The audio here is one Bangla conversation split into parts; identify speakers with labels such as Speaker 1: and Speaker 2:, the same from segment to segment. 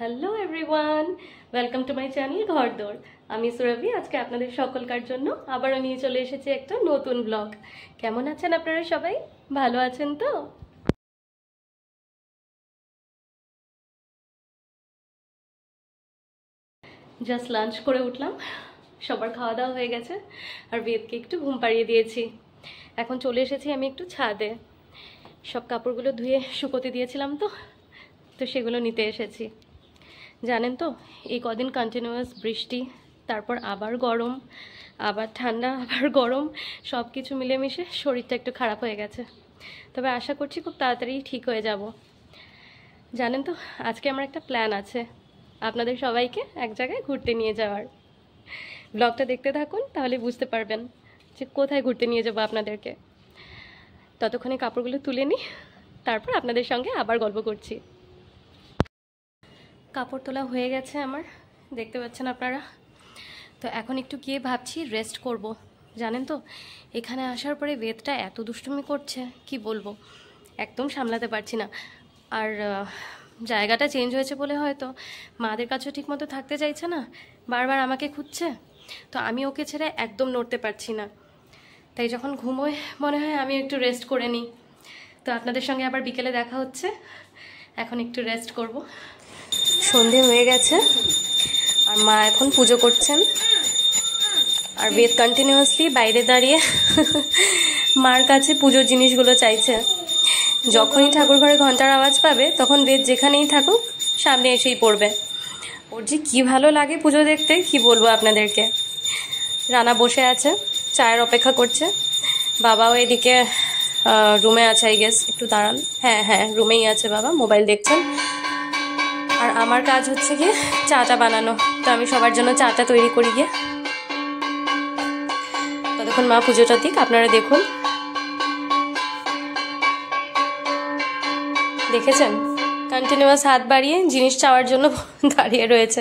Speaker 1: Hello everyone, welcome to my channel ঘরদোর। আমি সুরভি। আজকে আপনাদের সকলকার জন্য আবারও নিয়ে চলে এসেছি একটা নতুন ব্লগ। কেমন আছেন আপনারা সবাই? ভালো আছেন তো? জাস্ট লাঞ্চ করে উঠলাম, সবার খাওয়া দাওয়া হয়ে গেছে, আর বেদকে একটু ঘুম পাড়িয়ে দিয়েছি। এখন চলে এসেছি আমি একটু ছাদে। সব কাপড়গুলো ধুয়ে শুকোতে দিয়েছিলাম তো সেগুলো নিতে এসেছি। জানেন তো, এই কদিন কন্টিনিউয়াস বৃষ্টি, তারপর আবার গরম, আবার ঠান্ডা, আবার গরম, সব কিছু মিলেমিশে শরীরটা একটু খারাপ হয়ে গেছে। তবে আশা করছি খুব তাড়াতাড়ি ঠিক হয়ে যাব। জানেন তো, আজকে আমার একটা প্ল্যান আছে আপনাদের সবাইকে এক জায়গায় ঘুরতে নিয়ে যাওয়ার। ব্লগটা দেখতে থাকুন, তাহলে বুঝতে পারবেন যে কোথায় ঘুরতে নিয়ে যাব আপনাদেরকে। ততক্ষণে কাপড়গুলো তুলে নিই, তারপর আপনাদের সঙ্গে আবার গল্প করছি। কাপড় তোলা হয়ে গেছে আমার, দেখতে পাচ্ছেন আপনারা। তো এখন একটু গিয়ে ভাবছি রেস্ট করব। জানেন তো, এখানে আসার পরে বেদটা এত দুষ্টুমি করছে, কি বলবো, একদম সামলাতে পারছি না। আর জায়গাটা চেঞ্জ হয়েছে বলে হয়তো মাদের কাছেও ঠিকমতো থাকতে চাইছে না, বারবার আমাকে খুঁজছে। তো আমি ওকে ছেড়ে একদম নড়তে পারছি না। তাই যখন ঘুমোয় মনে হয় আমি একটু রেস্ট করে নিই। তো আপনাদের সঙ্গে আবার বিকেলে দেখা হচ্ছে, এখন একটু রেস্ট করব। সন্ধে হয়ে গেছে আর মা এখন পুজো করছেন, আর বেদ কন্টিনিউয়াসলি বাইরে দাঁড়িয়ে মার কাছে পুজোর জিনিসগুলো চাইছে। যখনই ঠাকুর ঘরে ঘন্টার আওয়াজ পাবে তখন বেদ যেখানেই থাকুক সামনে এসেই পড়বে। ওর যে কী ভালো লাগে পুজো দেখতে, কি বলবো আপনাদেরকে। রানা বসে আছে, চায়ের অপেক্ষা করছে। বাবাও এদিকে রুমে আছে, আই গেস। একটু দাঁড়ান, হ্যাঁ রুমেই আছে বাবা, মোবাইল দেখছেন। আর আমার কাজ হচ্ছে গিয়ে চাটা বানানো। তো আমি সবার জন্য চাটা তৈরি করি গিয়ে। ততক্ষণ মা পুজোটা দিক, আপনারা দেখুন। দেখেছেন, কন্টিনিউয়াস হাত বাড়িয়ে জিনিস চাওয়ার জন্য দাঁড়িয়ে রয়েছে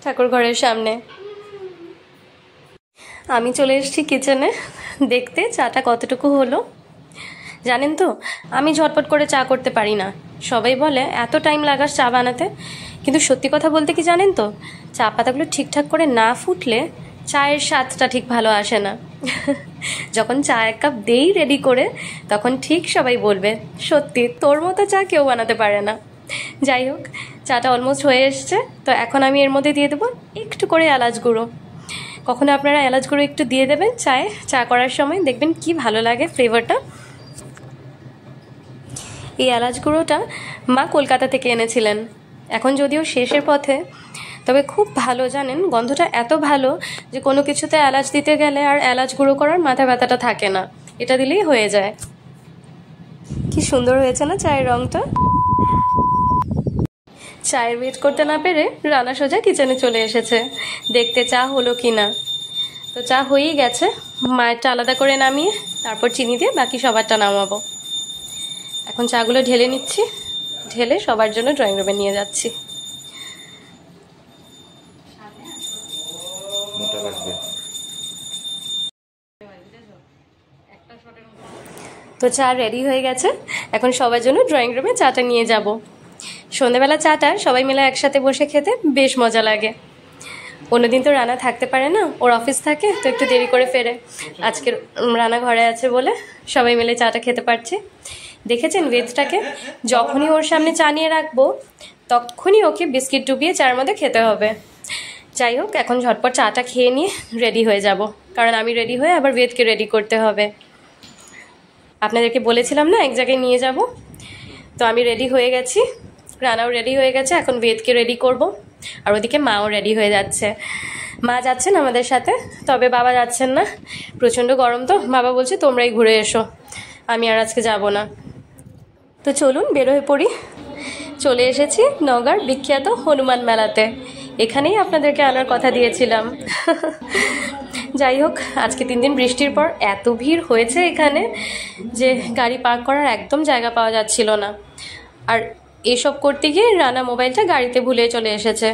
Speaker 1: ঠাকুর ঘরের সামনে। আমি চলে এসেছি কিচেনে দেখতে চাটা কতটুকু হলো। জানেন তো, আমি ঝটপট করে চা করতে পারি না। সবাই বলে এত টাইম লাগাস চা বানাতে, কিন্তু সত্যি কথা বলতে কি জানেন তো, চা পাতাগুলো ঠিকঠাক করে না ফুটলে চায়ের স্বাদটা ঠিক ভালো আসে না। যখন চা এক কাপ দেই রেডি করে, তখন ঠিক সবাই বলবে সত্যি তোর মতো চা কেউ বানাতে পারে না। যাই হোক, চাটা অলমোস্ট হয়ে এসছে। তো এখন আমি এর মধ্যে দিয়ে দেবো একটু করে এলাচ গুঁড়ো। কখনো আপনারা এলাচ গুঁড়ো একটু দিয়ে দেবেন চায়ে, চা করার সময়, দেখবেন কি ভালো লাগে ফ্লেভারটা। এই এলাচ গুঁড়োটা মা কলকাতা থেকে এনেছিলেন, এখন যদিও শেষের পথে, তবে খুব ভালো। জানেন, গন্ধটা এত ভালো যে কোনো কিছুতে এলাচ দিতে গেলে আর এলাচ গুঁড়ো করার মাথা ব্যথাটা থাকে না, এটা দিলেই হয়ে যায়। কি সুন্দর হয়েছে না চায়ের রঙটা। চায়ের ওয়েট করতে না পেরে রানা সোজা কিচেনে চলে এসেছে দেখতে চা হলো কি না। তো চা হয়েই গেছে, মায়েরটা আলাদা করে নামিয়ে তারপর চিনি দিয়ে বাকি সবারটা নামাবো। এখন চাগুলো ঢেলে নিচ্ছি, ঢেলে সবার জন্য ড্রয়িং রুমে নিয়ে যাচ্ছি। তো চা রেডি হয়ে গেছে, এখন সবার জন্য ড্রয়িং রুমে চাটা নিয়ে যাব। সন্ধ্যেবেলা চাটা সবাই মিলে একসাথে বসে খেতে বেশ মজা লাগে। অন্যদিন তো রানা থাকতে পারে না, ওর অফিস থাকে, তো একটু দেরি করে ফেরে। আজকে রানা ঘরে আছে বলে সবাই মিলে চাটা খেতে পারছে। দেখেছেন বেদটাকে, যখনই ওর সামনে চা নিয়ে রাখবো তখনই ওকে বিস্কিট ডুবিয়ে চার মধ্যে খেতে হবে। যাই হোক, এখন ঝটপট চাটা খেয়ে নিয়ে রেডি হয়ে যাব, কারণ আমি রেডি হয়ে আবার বেদকে রেডি করতে হবে। আপনাদেরকে বলেছিলাম না এক জায়গায় নিয়ে যাব, তো আমি রেডি হয়ে গেছি, রানাও রেডি হয়ে গেছে। এখন বেদকে রেডি করব, আর ওদিকে মাও রেডি হয়ে যাচ্ছে। মা যাচ্ছেন আমাদের সাথে, তবে বাবা যাচ্ছেন না, প্রচণ্ড গরম। তো বাবা বলছে তোমরাই ঘুরে এসো, আমি আর আজকে যাব না। তো চলুন বের হয়ে পড়ি। চলে এসেছি নওগাঁর বিখ্যাত হনুমান মেলাতে, এখানেই আপনাদেরকে আনার কথা দিয়েছিলাম। যাই হোক, আজকে 3 দিন বৃষ্টির পর এত ভিড় হয়েছে এখানে যে গাড়ি পার্ক করার একদম জায়গা পাওয়া যাচ্ছিল না। আর এসব করতে গিয়ে রানা মোবাইলটা গাড়িতে ভুলে চলে এসেছে।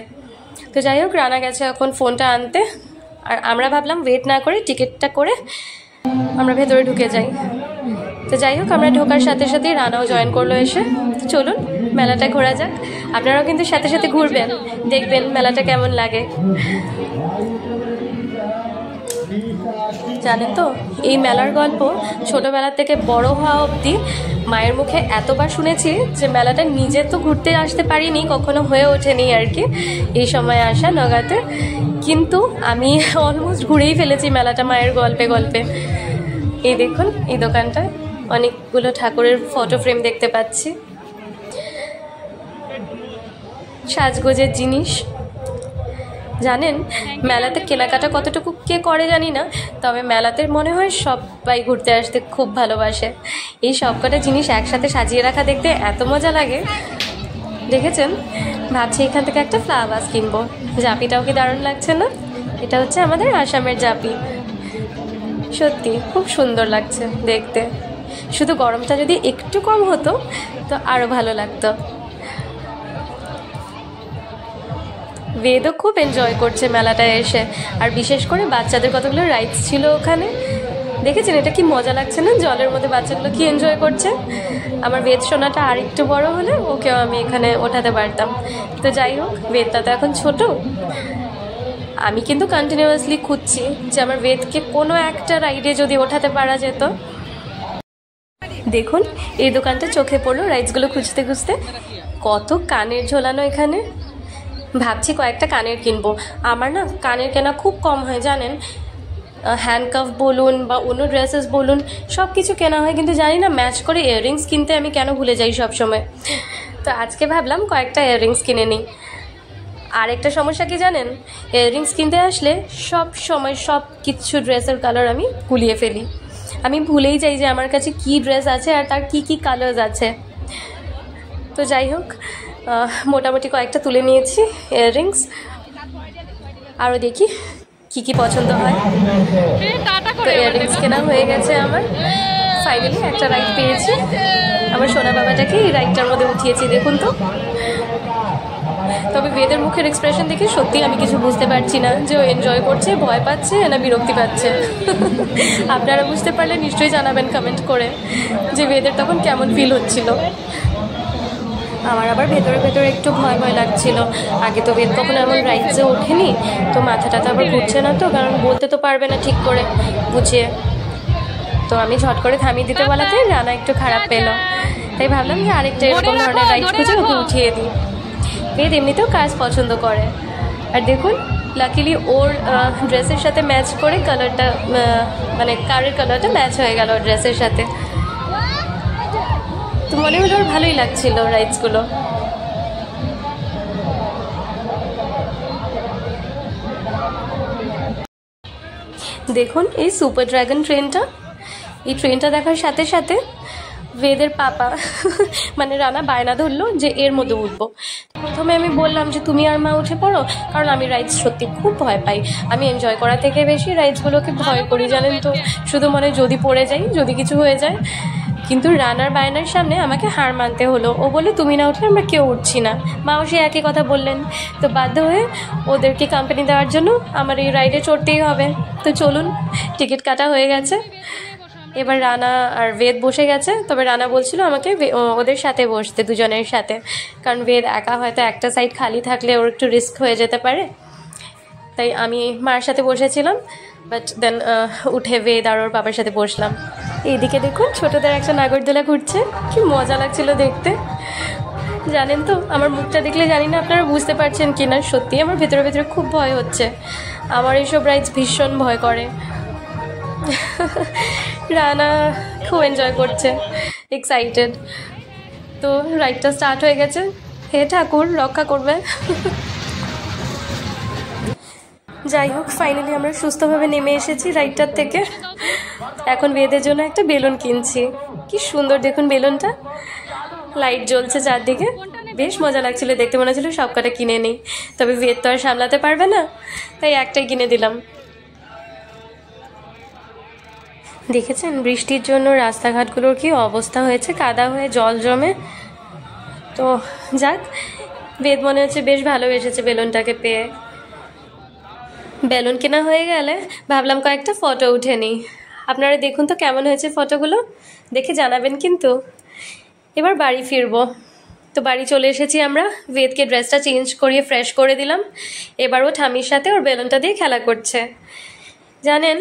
Speaker 1: তো যাই হোক, রানা গেছে এখন ফোনটা আনতে, আর আমরা ভাবলাম ওয়েট না করে টিকিটটা করে আমরা ভেতরে ঢুকে যাই। তো যাই হোক, আমরা ঢোকার সাথে সাথেই রানাও জয়েন করলো এসে। চলুন মেলাটা ঘোরা যাক। আপনারাও কিন্তু সাথে সাথে ঘুরবেন, দেখবেন মেলাটা কেমন লাগে। জানেন তো, এই মেলার গল্প ছোটবেলা থেকে বড় হওয়া অবধি মায়ের মুখে এতবার শুনেছি যে মেলাটা নিজে তো ঘুরতে আসতে পারিনি, কখনো হয়ে ওঠেনি আর কি এই সময় আসা নগাতে, কিন্তু আমি অলমোস্ট ঘুরেই ফেলেছি মেলাটা মায়ের গল্পে গল্পে। এই দেখুন, এই দোকানটা অনেকগুলো ঠাকুরের ফটো ফ্রেম দেখতে পাচ্ছি, সাজগোজের জিনিস। জানেন মেলাতে কেনাকাটা কতটুকু কে করে জানি না, তবে মেলাতে মনে হয় সবাই ঘুরতে আসতে খুব ভালোবাসে। এই সবকটা জিনিস একসাথে সাজিয়ে রাখা দেখতে এত মজা লাগে। দেখেছেন, ভাবছি এখান থেকে একটা ফ্লাওয়ার ভাস কিনবো। জাপিটাও কি দারুণ লাগছে না? এটা হচ্ছে আমাদের আসামের জাপি, সত্যি খুব সুন্দর লাগছে দেখতে। শুধু গরমটা যদি একটু কম হতো তো আরও ভালো লাগতো। বেদও খুব এনজয় করছে মেলাটায় এসে, আর বিশেষ করে বাচ্চাদের কতগুলো রাইডস ছিল ওখানে, দেখেছেন এটা কি মজা লাগছে না? জলের মধ্যে বাচ্চাগুলো কি এনজয় করছে। আমার বেদ সোনাটা আর একটু বড় হলে ওকেও আমি এখানে ওঠাতে পারতাম। তো যাই হোক, বেদটা তো এখন ছোট। আমি কিন্তু কন্টিনিউয়াসলি খুঁজছি যে আমার বেদকে কোনো একটা রাইডে যদি ওঠাতে পারা যেত। দেখুন, এই দোকানটা চোখে পড়লো রাইডসগুলো খুঁজতে খুঁজতে। কত কানের ঝোলানো এখানে। ভাবছি কয়েকটা কানের কিনবো। আমার না কানের কেনা খুব কম হয় জানেন, হ্যান্ডকাফ বলুন বা অন্য ড্রেসেস বলুন সব কিছু কেনা হয়, কিন্তু জানি না ম্যাচ করে ইয়াররিংস কিনতে আমি কেন ভুলে যাই সব সময়। তো আজকে ভাবলাম কয়েকটা ইয়াররিংস কিনে নিই। আরেকটা সমস্যা কি জানেন, ইয়াররিংস কিনতে আসলে সব সময় সব কিছু ড্রেসের কালার আমি গুলিয়ে ফেলি। আমি ভুলেই যাই যে আমার কাছে কি ড্রেস আছে আর তার কি কি কালার্স আছে। তো যাই হোক, মোটামুটি কয়েকটা তুলে নিয়েছি ইয়াররিংস, আরও দেখি কি কি পছন্দ হয়। তো ইয়াররিংস কেনা হয়ে গেছে আমার। ফাইনালি একটা রাইড পেয়েছি, আমার সোনা বাবাটাকে এই রাইডটার মধ্যে উঠিয়েছি। দেখুন তো, তবে বেদের মুখের এক্সপ্রেশন দেখে সত্যি আমি কিছু বুঝতে পারছি না যে ও এনজয় করছে, ভয় পাচ্ছে না বিরক্তি পাচ্ছে। আপনারা বুঝতে পারলে নিশ্চয়ই জানাবেন কমেন্ট করে যে বেদের তখন কেমন ফিল হচ্ছিল। আমার আবার ভেতরে ভেতরে একটু ভয় ভয় লাগছিল। আগে তো বেদ কখনো এমন রাইডসে ওঠেনি, তো মাথাটা তো আবার ঘুরছে না, তো কারণ বলতে তো পারবে না ঠিক করে বুঝিয়ে। তো আমি ঝট করে থামিয়ে দিতে বলাতে রানা একটু খারাপ পেলো, তাই ভাবলাম যে আরেকটা এরকম ধরনের রাইড খুঁজে ওকে উঠিয়ে দিই। বেদ এমনিতেও কাজ পছন্দ করে। আর দেখুন, লাকিলি ওর ড্রেসের সাথে ম্যাচ করে কালারটা, মানে কারের কালারটা ম্যাচ হয়ে গেল ওর ড্রেসের সাথে। তো মনে হলো ওর ভালোই লাগছিল রাইডসগুলো। দেখুন এই সুপার ড্রাগন ট্রেনটা, এই ট্রেনটা দেখার সাথে সাথে বেদের পাপা মানে রানা বায়না ধরলো যে এর মধ্যে উঠবো। প্রথমে আমি বললাম যে তুমি আর মা উঠে পড়ো, কারণ আমি রাইডস সত্যি খুব ভয় পাই। আমি এনজয় করা থেকে বেশি রাইডসগুলোকে ভয় করি জানেন তো, শুধু মনে যদি পড়ে যাই, যদি কিছু হয়ে যায়। কিন্তু রানার বায়নার সামনে আমাকে হার মানতে হলো। ও বলে তুমি না উঠলে আমরা কেউ উঠছি না। মাও সে একই কথা বললেন। তো বাধ্য হয়ে ওদেরকে কোম্পানি দেওয়ার জন্য আমার এই রাইডে চড়তেই হবে। তো চলুন, টিকিট কাটা হয়ে গেছে। এবার রানা আর বেদ বসে গেছে, তবে রানা বলছিল আমাকে ওদের সাথে বসতে, দুজনের সাথে, কারণ বেদ একা হয়তো একটা সাইড খালি থাকলে ওর একটু রিস্ক হয়ে যেতে পারে। তাই আমি মার সাথে বসেছিলাম, বাট দেন উঠে বেদ আর ওর বাবার সাথে বসলাম। এইদিকে দেখুন ছোটদের একটা নাগরদোলা ঘুরছে, কি মজা লাগছিল দেখতে। জানেন তো, আমার মুখটা দেখলে জানি না আপনারা বুঝতে পারছেন কি না, সত্যি আমার ভেতরে ভেতরে খুব ভয় হচ্ছে। আমার এইসব রাইডস ভীষণ ভয় করে। রানা খুব এনজয় করছে, এক্সাইটেড। তো রাইডটা স্টার্ট হয়ে গেছে। হে ঠাকুর রক্ষা করবে। যাই হোক, ফাইনালি আমরা সুস্থভাবে নেমে এসেছি রাইডটার থেকে। এখন বেদের জন্য একটা বেলুন কিনছি। কি সুন্দর দেখুন বেলুনটা, লাইট জ্বলছে চারদিকে, বেশ মজা লাগছিল দেখতে। মনে হচ্ছিল সব কটা কিনে নিই, তবে বেদ তো আর সামলাতে পারবে না, তাই একটাই কিনে দিলাম। দেখেছেন বৃষ্টির জন্য রাস্তাঘাটগুলোর কি অবস্থা হয়েছে, কাদা হয়ে জল জমে। তো যাক, বেদ মনে হচ্ছে বেশ ভালোবেসেছে বেলুনটাকে পেয়ে। বেলুন কেনা হয়ে গেলে ভাবলাম কয়েকটা ফটো উঠে নিই। আপনারা দেখুন তো কেমন হয়েছে ফটোগুলো, দেখে জানাবেন কিন্তু। এবার বাড়ি ফিরবো। তো বাড়ি চলে এসেছি আমরা। বেদকে ড্রেসটা চেঞ্জ করিয়ে ফ্রেশ করে দিলাম। এবার ও ঠামির সাথে ওর বেলুনটা দিয়ে খেলা করছে। জানেন,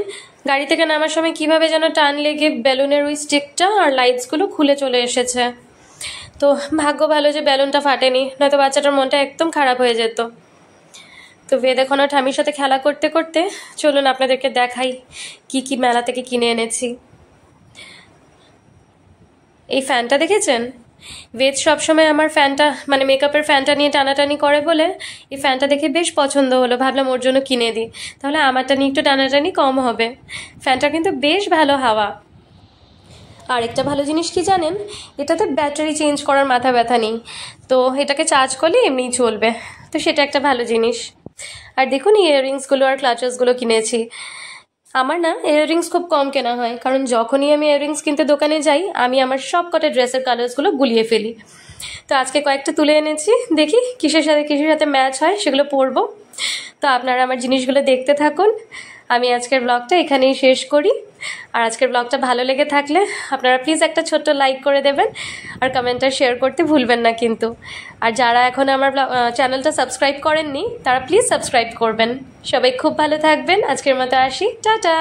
Speaker 1: গাড়ি থেকে নামার সময় কিভাবে যেন টান লেগে বেলুনের ওই স্টিকটা আর লাইটসগুলো খুলে চলে এসেছে। তো ভাগ্য ভালো যে বেলুনটা ফাটেনি, নয়তো বাচ্চাটার মনটা একদম খারাপ হয়ে যেত। তো বেদ এখন ওর ঠামির সাথে খেলা করতে করতে চলুন আপনাদেরকে দেখাই কি কি মেলা থেকে কিনে এনেছি। এই ফ্যানটা দেখেছেন? বেদ সবসময় আমার ফ্যানটা মানে মেকআপের ফ্যানটা নিয়ে টানাটানি করে বলে এই ফ্যানটা দেখে বেশ পছন্দ হলো, ভাবলাম ওর জন্য কিনে দিই, তাহলে আমারটা নিয়ে একটু টানাটানি কম হবে। ফ্যানটা কিন্তু বেশ ভালো হাওয়া। আরেকটা ভালো জিনিস কি জানেন, এটাতে ব্যাটারি চেঞ্জ করার মাথা ব্যথা নেই, তো এটাকে চার্জ করলে এমনিই চলবে, তো সেটা একটা ভালো জিনিস। আর দেখুন ইয়াররিংসগুলো আর ক্লাচেসগুলো কিনেছি। আমার না ইয়াররিংস খুব কম কেনা হয়, কারণ যখনই আমি ইয়াররিংস কিনতে দোকানে যাই আমি আমার সব কটা ড্রেসের কালার্সগুলো গুলিয়ে ফেলি। তো আজকে কয়েকটা তুলে এনেছি, দেখি কিসের সাথে ম্যাচ হয় সেগুলো পরবো। তো আপনারা আমার জিনিসগুলো দেখতে থাকুন। আমি আজকের ব্লগটা এখানেই শেষ করি। আর আজকের ব্লগটা ভালো লেগে থাকলে আপনারা প্লিজ একটা ছোট্ট লাইক করে দেবেন আর কমেন্টটা শেয়ার করতে ভুলবেন না কিন্তু। আর যারা এখন আমার চ্যানেলটা সাবস্ক্রাইব করেননি তারা প্লিজ সাবস্ক্রাইব করবেন। সবাই খুব ভালো থাকবেন। আজকের মতো আসি, টাটা।